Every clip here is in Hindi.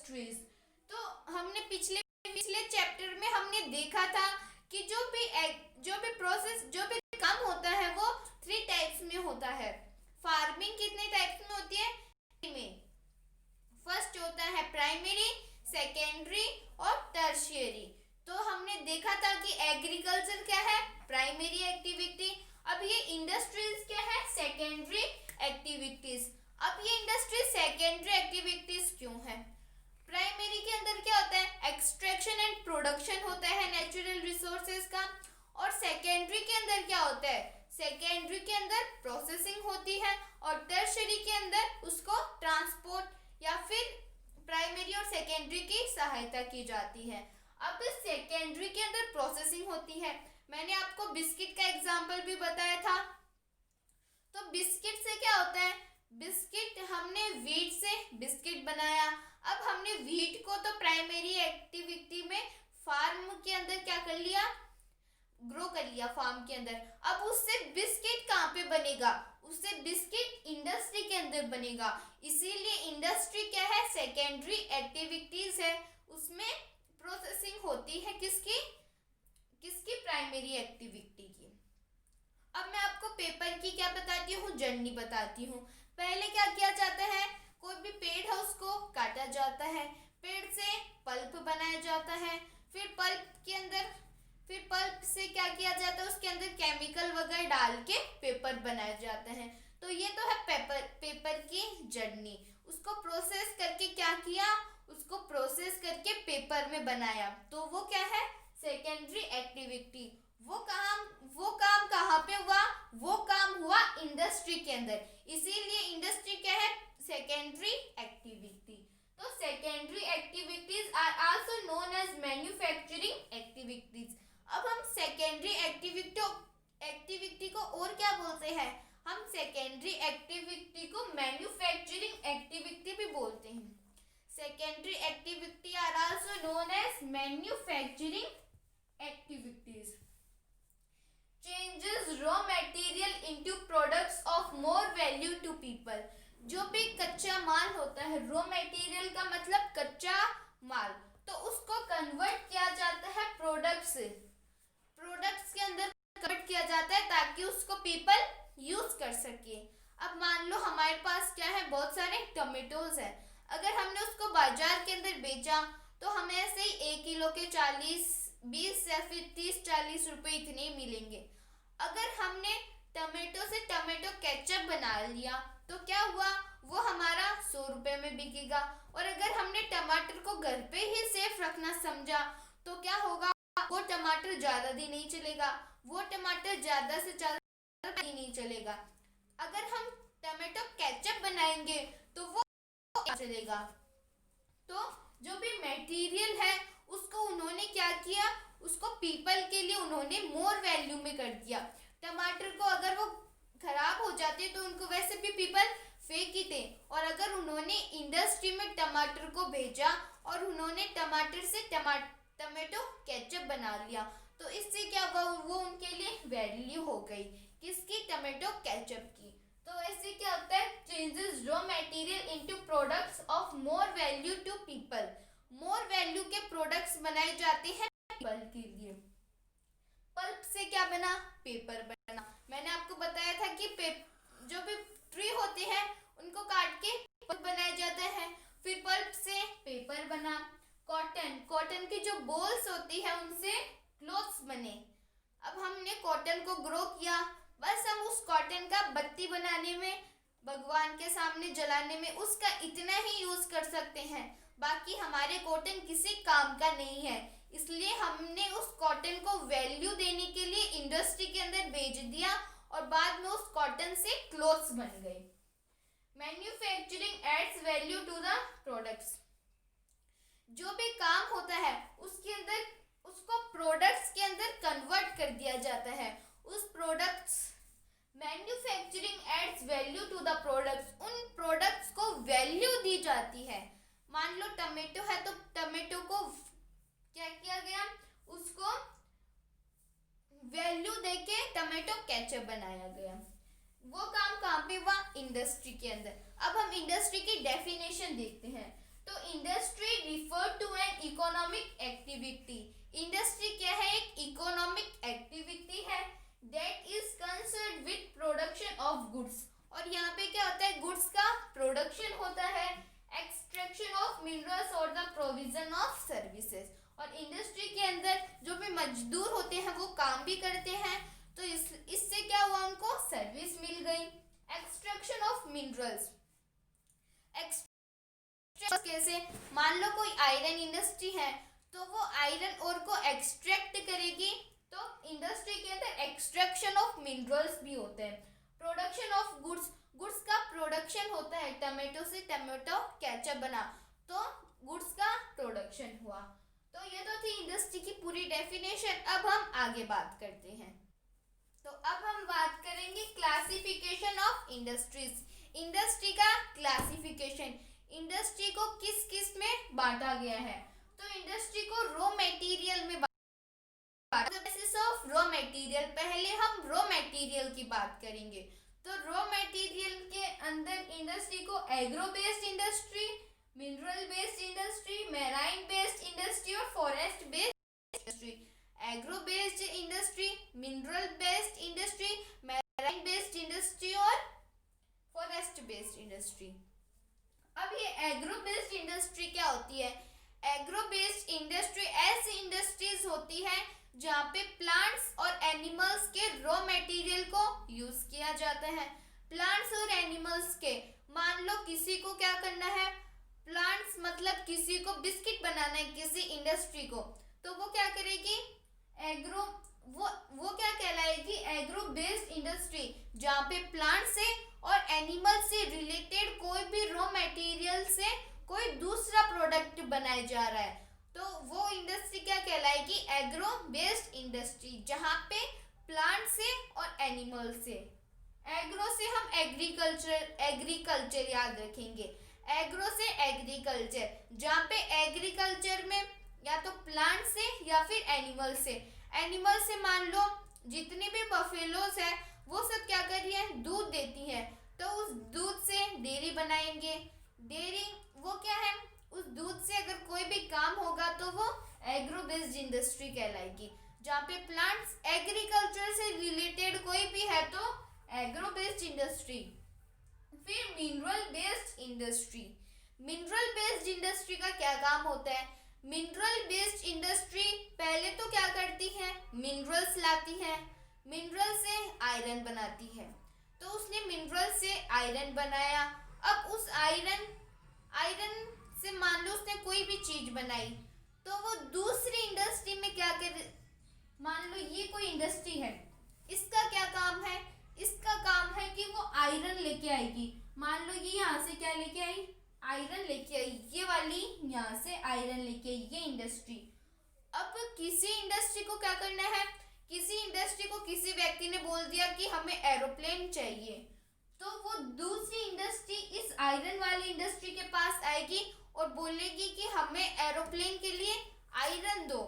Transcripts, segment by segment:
इंडस्ट्रीज। तो हमने पिछले पिछले चैप्टर में हमने देखा था कि जो भी प्रोसेस, जो भी काम होता है वो 3 टाइप्स में होता है। फार्मिंग कितने टाइप्स में होती है? में फर्स्ट होता है प्राइमरी, सेकेंडरी और टर्शियरी। तो हमने देखा था कि एग्रीकल्चर क्या है? Primary activity. अब ये इंडस्ट्रीज क्या है? Secondary activities. अब ये इंडस्ट्री सेकेंडरी एक्टिविटीज क्यों है? प्राइमरी के अंदर क्या होता है? एक्सट्रैक्शन एंड प्रोडक्शन होता है नेचुरल रिसोर्सेज का। और सेकेंडरी के अंदर क्या होता है? सेकेंडरी के अंदर प्रोसेसिंग होती है और टर्शियरी के अंदर उसको ट्रांसपोर्ट या फिर प्राइमरी और सेकेंडरी की सहायता की जाती है। अब सेकेंडरी के अंदर प्रोसेसिंग होती है। मैंने आपको बिस्किट का एग्जांपल भी बताया था। तो बिस्किट से क्या होता है? बिस्किट, हमने वीट से बिस्किट बनाया। अब हमने वीट को तो प्राइमरी एक्टिविटी में फार्म के अंदर क्या कर लिया? ग्रो कर लिया फार्म के अंदर। अब उससे बिस्किट कहाँ पे बनेगा? उससे बिस्किट इंडस्ट्री के अंदर बनेगा। इसीलिए इंडस्ट्री क्या है? सेकेंडरी एक्टिविटीज है। उसमें प्रोसेसिंग होती है किसकी? किसकी? प्राइमरी एक्टिविटी की। अब मैं आपको पेपर की क्या बताती हूँ? जर्नी बताती हूँ। पहले क्या किया जाता है? कोई भी पेड़ है उसको काटा जाता है, पेड़ से पल्प बनाया जाता है। फिर पल्प से क्या किया जाता है? उसके अंदर केमिकल वगैरह डाल के पेपर बनाया जाता है। तो ये तो है पेपर की जर्नी। उसको प्रोसेस करके क्या किया? उसको प्रोसेस करके पेपर में बनाया। तो वो क्या है? Secondary activity. वो काम कहाँ पे हुआ? वो काम हुआ इंडस्ट्री के अंदर। इसीलिए इंडस्ट्री क्या है? Secondary activity. तो secondary activities are also known as manufacturing activities. अब हम सेकेंडरी एक्टिविटी को और क्या बोलते हैं? हम सेकेंडरी एक्टिविटी को मैन्युफैक्चरिंग एक्टिविटी भी बोलते हैं। Secondary activity are also known as manufacturing activities. Changes raw material into products of more value to people। जो भी कच्चा माल होता है, रॉ मटेरियल का मतलब कच्चा माल, तो उसको कन्वर्ट किया जाता है प्रोडक्ट्स के अंदर कन्वर्ट किया जाता है ताकि उसको पीपल यूज कर सके। अब मान लो हमारे पास क्या है? बहुत सारे टमेटोज है। अगर हमने उसको बाजार के अंदर बेचा तो हमें ऐसे ही 1 किलो के 20 या फिर 30-40 रुपए इतने मिलेंगे। अगर हमने टमेटो से टमेटो केचप बना लिया तो क्या हुआ? वो हमारा 100 रुपए में बिकेगा। और अगर हमने टमाटर को घर पे ही सेफ रखना समझा तो क्या होगा? वो टमाटर ज्यादा दिन नहीं चलेगा, वो टमाटर ज्यादा से ज्यादा दिन नहीं चलेगा। अगर हम टमेटो केचप बनाएंगे तो वो चलेगा। तो जो भी मटेरियल है उसको उन्होंने क्या किया? उसको पीपल के लिए उन्होंने मोर वैल्यू में कर दिया। टमाटर को अगर वो खराब हो जाते तो उनको वैसे भी पीपल फेंक ही थे, और अगर उन्होंने इंडस्ट्री में टमाटर को भेजा और उन्होंने टमाटर से टमाटो केचप बना लिया तो इससे क्या हुआ? वो उनके लिए वैल्यू हो गई। किसकी? टमाटो केचप की। तो ऐसे क्या होता है? Changes raw material into products of more value to people. More value के प्रोडक्ट्स बनाए जाते हैं पीपल के लिए। पल्प से क्या बना? पेपर बना। मैंने आपको बताया था कि जो भी ट्री होते हैं उनको काट के पल्प बनाया जाता है। फिर पल्प से पेपर बना। कॉटन की जो बॉल्स होती है उनसे क्लॉथ्स बने। अब हमने कॉटन को ग्रो किया, बस हम उस कॉटन का बत्ती बनाने में, भगवान के सामने जलाने में उसका इतना ही यूज कर सकते हैं। बाकी हमारे कॉटन किसी काम का नहीं है। इसलिए हमने उस कॉटन को वैल्यू देने के लिए इंडस्ट्री के अंदर भेज दिया और बाद में उस कॉटन से क्लोथ्स बन गए। Manufacturing adds value to the products. जो भी काम होता है उसके अंदर उसको प्रोडक्ट्स के अंदर कन्वर्ट कर दिया जाता है। उस products, manufacturing adds value to the products, उन प्रोडक्ट्स को वैल्यू दी जाती है। मान लो टमेटो है तो टमेटो को क्या किया गया? उसको वैल्यू देके टमेटो केचप बनाया गया। वो काम कहाँ पे हुआ? इंडस्ट्री के अंदर। अब हम इंडस्ट्री की डेफिनेशन देखते हैं। तो industry refer to an economic activity. Industry क्या है? एक इकोनॉमिक एक्टिविटी है that is concerned with production of goods. और यहाँ पे क्या होता है? गुड्स का प्रोडक्शन होता है, एक्सट्रैक्शन ऑफ मिनरल्स और द प्रोविजन ऑफ सर्विसेज। और इंडस्ट्री के अंदर जो भी मजदूर होते हैं वो काम भी करते हैं, तो इससे क्या हुआ? उनको सर्विस मिल गई। एक्सट्रैक्शन ऑफ मिनरल्स, कैसे? मान लो कोई आयरन इंडस्ट्री है तो वो आयरन ओर को एक्सट्रैक्ट करेगी, तो इंडस्ट्री के अंदर एक्सट्रैक्शन ऑफ मिनरल्स भी होते हैं। प्रोडक्शन ऑफ गुड्स, गुड्स का प्रोडक्शन होता है, टमाटो से टमाटो केचप बना तो गुड्स का प्रोडक्शन हुआ। तो ये तो थी इंडस्ट्री की पूरी डेफिनेशन। अब हम आगे बात करते हैं। तो अब हम बात करेंगे क्लासिफिकेशन ऑफ इंडस्ट्रीज। इंडस्ट्री का क्लासिफिकेशन, इंडस्ट्री को किस किस में बांटा गया है? तो इंडस्ट्री को रॉ मटेरियल में बेसिस ऑफ रॉ मटेरियल। पहले हम रॉ मटेरियल की बात करेंगे। तो रॉ मटेरियल के अंदर इंडस्ट्री को agro based industry, mineral based industry, marine based industry और forest based industry. Agro based industry, mineral based industry, marine based industry और फॉरेस्ट बेस्ड इंडस्ट्री। अब ये एग्रो बेस्ड इंडस्ट्री क्या होती है? एग्रो बेस्ड इंडस्ट्री ऐसी इंडस्ट्रीज होती है जहाँ पे प्लांट्स और एनिमल्स के रॉ मटेरियल को यूज किया जाता है। प्लांट्स और एनिमल्स के, मान लो किसी को क्या करना है? प्लांट्स मतलब किसी को बिस्किट बनाना है किसी इंडस्ट्री को, तो वो क्या करेगी? एग्रो वो क्या कहलाएगी? एग्रो बेस्ड इंडस्ट्री, जहाँ पे प्लांट से और एनिमल से रिलेटेड कोई भी रॉ मटेरियल से कोई दूसरा प्रोडक्ट बनाया जा रहा है, तो वो इंडस्ट्री क्या कहलाएगी? एग्रो बेस्ड इंडस्ट्री, जहाँ पे प्लांट से और एनिमल से। एग्रो से हम एग्रीकल्चर याद रखेंगे। एग्रो से एग्रीकल्चर, जहाँ पे एग्रीकल्चर में या तो प्लांट से या फिर एनिमल से। एनिमल से मान लो जितनी भी बफेलोज है वो सब क्या कर रही है? दूध देती है, तो उस दूध से डेयरी बनाएंगे। डेयरी वो क्या है? उस दूध से अगर कोई भी काम होगा तो वो एग्रो बेस्ड इंडस्ट्री कहलाएगी। जहाँ पे प्लांट्स एग्रीकल्चर से रिलेटेड कोई भी है तो एग्रो बेस्ड इंडस्ट्री। फिर mineral based industry. Mineral based industry का क्या काम होता है? मिनरल बेस्ड इंडस्ट्री पहले तो क्या करती है? मिनरल्स लाती है, मिनरल से आयरन बनाती है। तो उसने मिनरल से आयरन बनाया। अब उस आयरन से मान लो उसने कोई भी चीज बनाई, तो वो दूसरी इंडस्ट्री में क्या कर, मान लो ये कोई इंडस्ट्री है, इसका क्या काम है? इसका काम है कि वो आयरन लेके आएगी। मान लो ये यहाँ से क्या लेके आई? आयरन लेके आई, ये वाली यहाँ से आयरन लेके आई, ये इंडस्ट्री। अब किसी इंडस्ट्री को क्या करना है? किसी इंडस्ट्री को किसी व्यक्ति ने बोल दिया कि हमें एरोप्लेन चाहिए, तो वो दूसरी इंडस्ट्री इस आयरन वाली इंडस्ट्री के पास आएगी और बोलेगी कि हमें एरोप्लेन के लिए आयरन दो।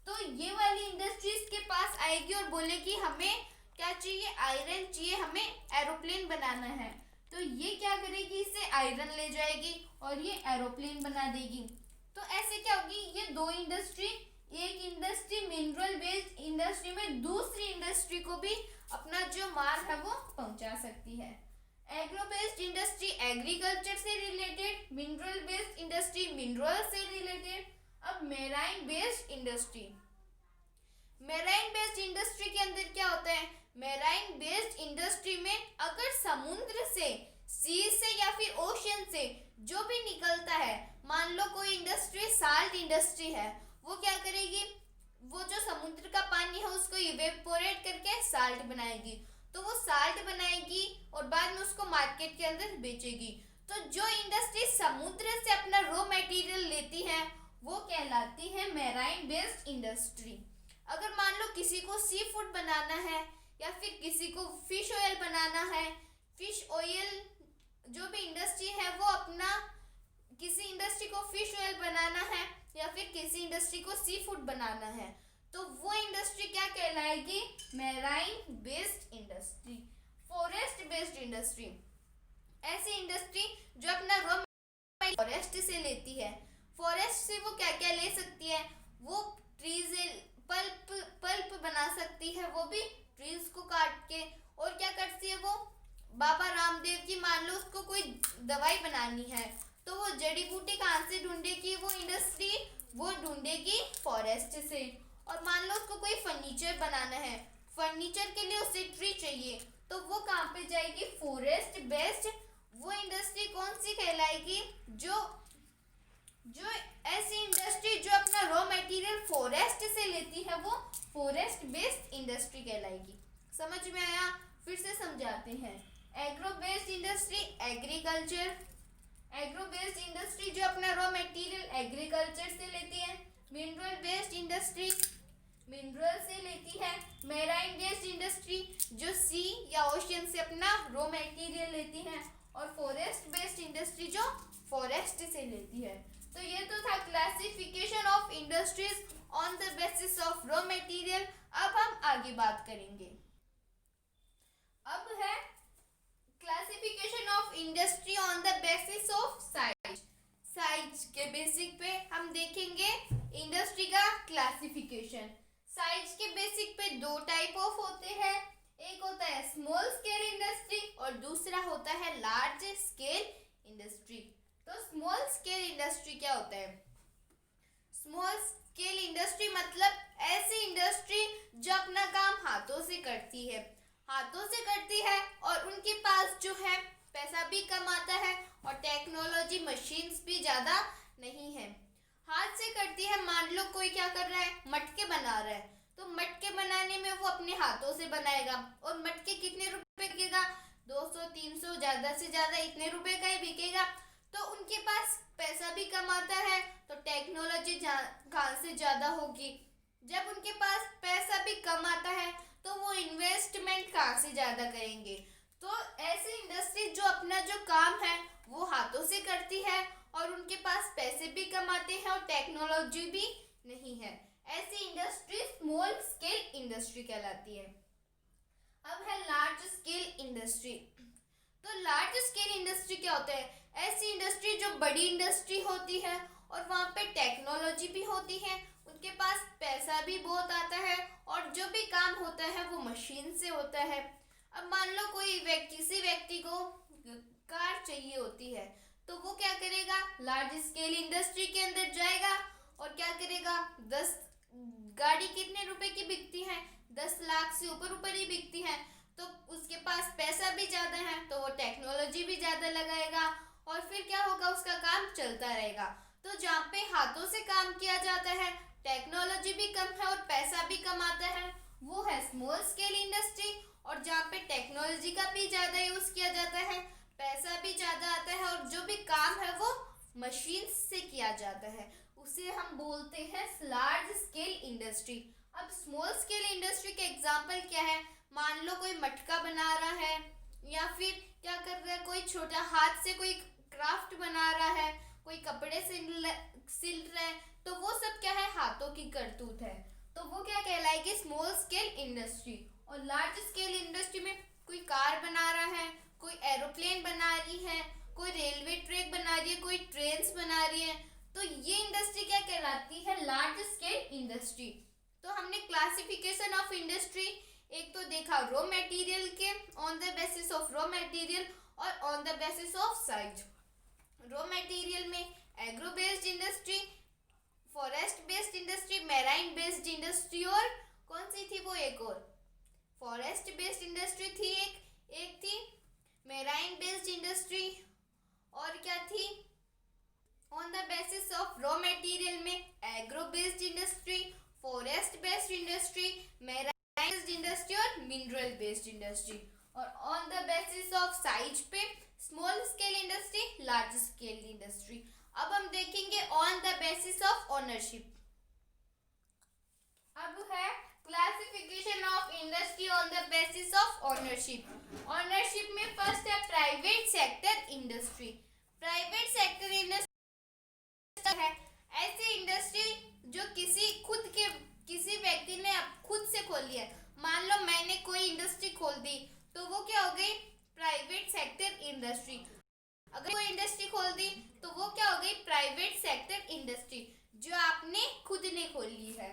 तो ये वाली इंडस्ट्री इसके पास आएगी और बोलेगी हमें क्या चाहिए? आयरन चाहिए, हमें एरोप्लेन बनाना है। तो ये क्या करेगी? इसे आयरन ले जाएगी और ये एरोप्लेन बना देगी। तो ऐसे क्या होगी? ये दो इंडस्ट्री, एक इंडस्ट्री मिनरल बेस्ड इंडस्ट्री में दूसरी इंडस्ट्री को भी अपना जो माल है वो पहुंचा सकती है। एग्रो बेस्ड इंडस्ट्री एग्रीकल्चर से related, mineral based industry mineral से रिलेटेड। अब marine based industry. Marine based industry के अंदर क्या होता है? मैराइन बेस्ड इंडस्ट्री में अगर समुद्र से, सी से या फिर ओशन से जो भी निकलता है, मान लो कोई इंडस्ट्री साल्ट इंडस्ट्री है, वो क्या करेगी? वो जो समुद्र का पानी है उसको इवेपोरेट करके साल्ट बनाएगी। तो वो साल्ट बनाएगी और बाद में उसको मार्केट के अंदर बेचेगी। तो जो इंडस्ट्री समुद्र से अपना रॉ मटेरियल लेती है वो कहलाती है मैराइन बेस्ड इंडस्ट्री। अगर मान लो किसी को सी फूड बनाना है या फिर किसी को फिश ऑयल बनाना है, फिश ऑयल जो भी इंडस्ट्री है वो अपना, किसी इंडस्ट्री को फिश ऑयल बनाना है या फिर किसी इंडस्ट्री को सी फूड बनाना है, तो वो इंडस्ट्री क्या कहलाएगी? Marine based industry. Forest based industry ऐसी इंडस्ट्री जो अपना रॉ फॉरेस्ट से लेती है। फॉरेस्ट से वो क्या क्या ले सकती है, वो ट्रीज पल्प बना सकती है, वो भी ट्रीज को काट के। और क्या करती है वो, बाबा रामदेव की मान लो उसको कोई दवाई बनानी है तो वो जड़ी बूटी कहाँ से ढूंढेगी, वो इंडस्ट्री वो ढूंढेगी फॉरेस्ट से। और मान लो उसको कोई फर्नीचर बनाना है, फर्नीचर के लिए उसे ट्री चाहिए तो वो कहाँ पे जाएगी, फॉरेस्ट बेस्ड। वो इंडस्ट्री कौन सी कहलाएगी, जो जो ऐसी इंडस्ट्री जो अपना रॉ मटेरियल फॉरेस्ट से लेती है वो फॉरेस्ट बेस्ड इंडस्ट्री कहलाएगी। समझ में आया? फिर से समझाते हैं। Agro based industry agriculture, agro based industry जो अपना रॉ मटेरियल एग्रीकल्चर से लेती है। मिनरल बेस्ड इंडस्ट्री मिनरल से लेती है। मैराइन बेस्ड इंडस्ट्री जो सी या ओशियन से अपना रॉ मटेरियल लेती है। और फॉरेस्ट बेस्ड इंडस्ट्री जो फॉरेस्ट से लेती है। तो ये तो था classification of industries on the basis of raw material. अब हम आगे बात करेंगे। अब है classification of industry on the basis of size. Size के बेसिक पे हम देखेंगे इंडस्ट्री का क्लासिफिकेशन। साइज के बेसिक पे दो टाइप ऑफ होते हैं, एक होता है स्मॉल स्केल इंडस्ट्री और दूसरा होता है लार्ज स्केल इंडस्ट्री। तो स्मॉल स्केल इंडस्ट्री क्या होता है? स्मॉल स्केल इंडस्ट्री मतलब ऐसी इंडस्ट्री जो अपना काम हाथों से करती है, हाथों से करती है और उनके पास जो है पैसा भी कम आता है और टेक्नोलॉजी मशीन्स भी ज़्यादा नहीं है। हाथ से करती है, मान लो कोई क्या कर रहा है, मटके बना रहा है, तो मटके बनाने में वो अपने हाथों से बनाएगा और मटके कितने रुपए बिकेगा, 200 300 ज़्यादा से ज़्यादा इतने रुपए का ही बिकेगा। तो उनके पास पैसा भी कम आता है तो टेक्नोलॉजी कहाँ से ज़्यादा होगी। जब उनके पास पैसा भी कम आता है तो वो इन्वेस्टमेंट कहाँ से ज़्यादा करेंगे। तो ऐसी इंडस्ट्री जो अपना जो काम है वो हाथों से करती है और उनके पास पैसे भी कम आते हैं और टेक्नोलॉजी भी नहीं है, ऐसी इंडस्ट्री स्मॉल स्केल इंडस्ट्री कहलाती है। अब है लार्ज स्केल इंडस्ट्री। तो लार्ज स्केल इंडस्ट्री क्या होता है? ऐसी इंडस्ट्री जो बड़ी इंडस्ट्री होती है और वहाँ पे टेक्नोलॉजी भी होती है, उनके पास पैसा भी बहुत आता है और जो भी काम होता है वो मशीन से होता है। अब मान लो किसी व्यक्ति को कार चाहिए होती है तो वो क्या करेगा, लार्ज स्केल इंडस्ट्री के अंदर जाएगा और क्या करेगा, 10 गाड़ी कितने रुपए की बिकती है, 10 लाख से ऊपर ही बिकती है, तो उसके पास पैसा भी ज़्यादा है तो वो टेक्नोलॉजी भी ज़्यादा लगाएगा और फिर क्या होगा, उसका काम चलता रहेगा। तो जहाँ पे हाथों से काम किया जाता है, टेक्नोलॉजी भी कम है और पैसा भी कम आता है, वो है स्मॉल स्केल इंडस्ट्री। और जहाँ पे टेक्नोलॉजी का भी ज़्यादा यूज़ किया जाता है, पैसा भी ज़्यादा आता है और जो भी काम है वो मशीन से किया जाता है, उसे हम बोलते हैं लार्ज स्केल इंडस्ट्री। अब स्मॉल स्केल इंडस्ट्री के एग्जाम्पल क्या है, मान लो कोई मटका बना रहा है या फिर क्या कर रहा है, कोई छोटा हाथ से कोई क्राफ्ट बना रहा है, कोई कपड़े सिल रहा है, तो वो सब क्या है, हाथों की करतूत है, तो वो क्या कहलाएगी, स्मॉल स्केल इंडस्ट्री। और लार्ज स्केल इंडस्ट्री में कोई कार बना रहा है, कोई एरोप्लेन बना रही है, कोई रेलवे ट्रैक बना रही है, कोई ट्रेन्स बना रही है, तो ये इंडस्ट्री क्या कहलाती है, लार्ज स्केल इंडस्ट्री। तो हमने क्लासिफिकेशन ऑफ इंडस्ट्री एक तो देखा रॉ मटेरियल के, on the basis of raw material और on the basis of size. Raw material में agro based industry, forest based industry, marine based industry और कौन सी थी वो, एक और फॉरेस्ट बेस्ड इंडस्ट्री थी, एक थी मैराइन बेस्ड इंडस्ट्री और क्या थी, on the basis of raw material में agro based industry, forest based industry, marine based industry और मिनरल बेस्ड इंडस्ट्री। और on the basis of size पे small scale industry, large scale industry. अब हम देखेंगे on the basis of ownership. अब है classification of industry on the basis of ownership. Ownership में फर्स्ट है private sector industry. Private sector industry है ऐसी इंडस्ट्री जो किसी व्यक्ति ने खुद से खोली है। मान लो मैंने कोई इंडस्ट्री खोल दी तो वो क्या हो गई, प्राइवेट सेक्टर इंडस्ट्री। अगर कोई इंडस्ट्री खोल दी तो वो क्या हो गई, प्राइवेट सेक्टर इंडस्ट्री, जो आपने खुद ने खोली है,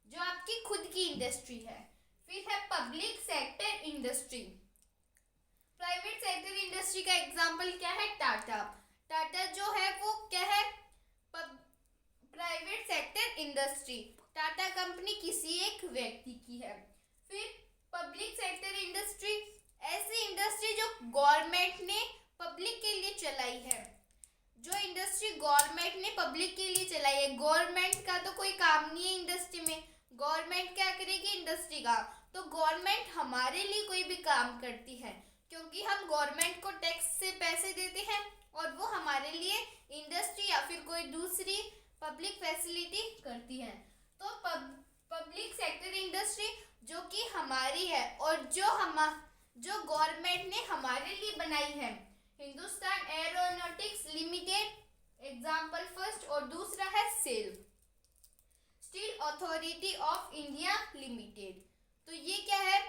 जो आपकी खुद की इंडस्ट्री है। फिर है public sector industry. Private sector industry का एग्जांपल क्या है, टाटा। टाटा जो है वो क्या है, private sector industry. Tata company किसी एक व्यक्ति की है। फिर पब्लिक सेक्टर इंडस्ट्री, ऐसी इंडस्ट्री जो गवर्नमेंट ने पब्लिक के लिए चलाई है, जो इंडस्ट्री गवर्नमेंट ने पब्लिक के लिए चलाई है। गवर्नमेंट का तो कोई काम नहीं है इंडस्ट्री में, गवर्नमेंट क्या करेगी इंडस्ट्री का, तो गवर्नमेंट हमारे लिए कोई भी काम करती है, क्योंकि हम गवर्नमेंट को टैक्स से पैसे देते हैं और वो हमारे लिए इंडस्ट्री या फिर कोई दूसरी पब्लिक फैसिलिटी करती है। तो पब्लिक सेक्टर इंडस्ट्री जो कि हमारी है और जो गवर्नमेंट ने हमारे लिए बनाई है, Hindustan aeronautics limited example first, और दूसरा है SAIL, steel authority of India limited. तो ये क्या है,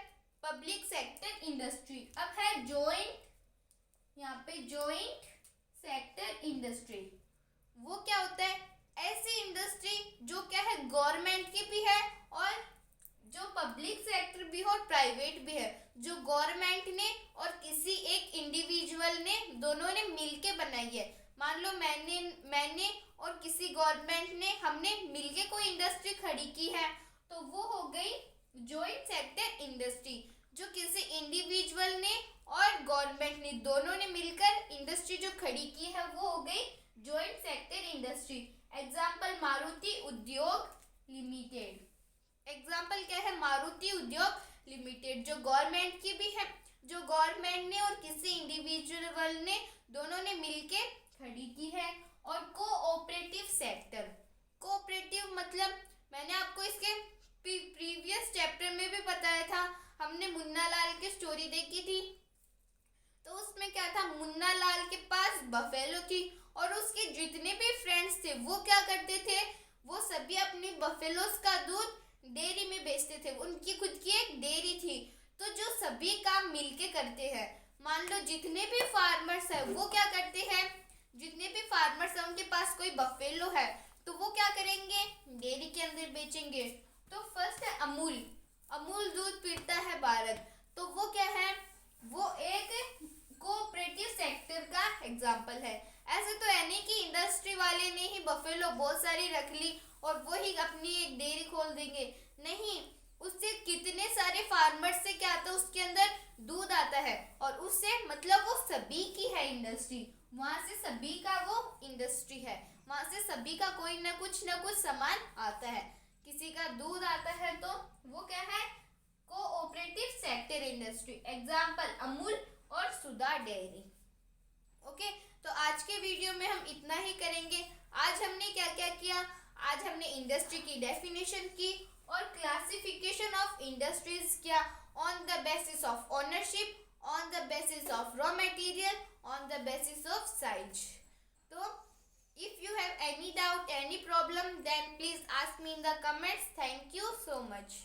पब्लिक सेक्टर इंडस्ट्री। अब है जॉइंट, यहाँ पे जॉइंट सेक्टर इंडस्ट्री। वो क्या होता है, ऐसी इंडस्ट्री जो क्या है गवर्नमेंट की भी है और जो पब्लिक सेक्टर भी है और प्राइवेट भी है, जो गवर्नमेंट ने और किसी एक इंडिविजुअल ने, दोनों ने मिलके बनाई है। मान लो मैंने और किसी गवर्नमेंट ने, हमने मिलके कोई इंडस्ट्री खड़ी की है, तो वो हो गई जॉइंट सेक्टर इंडस्ट्री। जो किसी इंडिविजुअल ने और गवर्नमेंट ने, दोनों ने मिलकर इंडस्ट्री जो खड़ी की है, वो हो गई joint sector industry. Example Maruti उद्योग लिमिटेड। एग्जाम्पल क्या है, मारुति उद्योग लिमिटेड, जो गवर्नमेंट की भी है, जो गवर्नमेंट ने और किसी इंडिविजुअल ने, दोनों ने मिलके खड़ी की है। और कोऑपरेटिव सेक्टर, कोऑपरेटिव मतलब मैंने आपको इसके प्रीवियस चैप्टर में भी बताया था, हमने मुन्ना लाल की स्टोरी देखी थी। तो उसमें क्या था, मुन्ना लाल के पास बफेलो थी और उसके जितने भी फ्रेंड्स थे वो क्या करते थे, वो सभी अपनी बफेलोस का दूध डेयरी में बेचते थे। उनकी खुद की एक डेयरी थी। तो जो सभी काम मिलके करते हैं, मान लो जितने भी फार्मर्स है वो क्या करते हैं, जितने भी फार्मर्स है उनके पास कोई बफेलो है, तो वो क्या करेंगे, डेयरी के अंदर बेचेंगे। तो फर्स्ट है अमूल, अमूल दूध पीता है भारत, तो वो क्या है, वो एक कोऑपरेटिव सेक्टर का एग्जाम्पल है। ऐसे तो है नहीं कि इंडस्ट्री वाले ने ही बफेलो बहुत सारी रख ली और वो ही अपनी एक डेयरी खोल देंगे, नहीं, उससे कितने सारे फार्मर्स से क्या आता है, उसके अंदर दूध आता है और उससे मतलब वो सभी की है इंडस्ट्री, वहां से सभी का वो इंडस्ट्री है, वहां से सभी का कोई ना कुछ सामान आता है। किसी का दूध आता है तो वो क्या है, cooperative sector industry. Example Amul और सुधा डेयरी। ओके, तो आज के वीडियो में हम इतना ही करेंगे। आज हमने क्या क्या किया, आज हमने इंडस्ट्री की डेफिनेशन की और क्लासिफिकेशन ऑफ इंडस्ट्रीज किया on the basis of ownership, on the basis of raw material, on the basis of size. तो if you have any doubt, any problem, then please ask me in the comments. Thank you so much.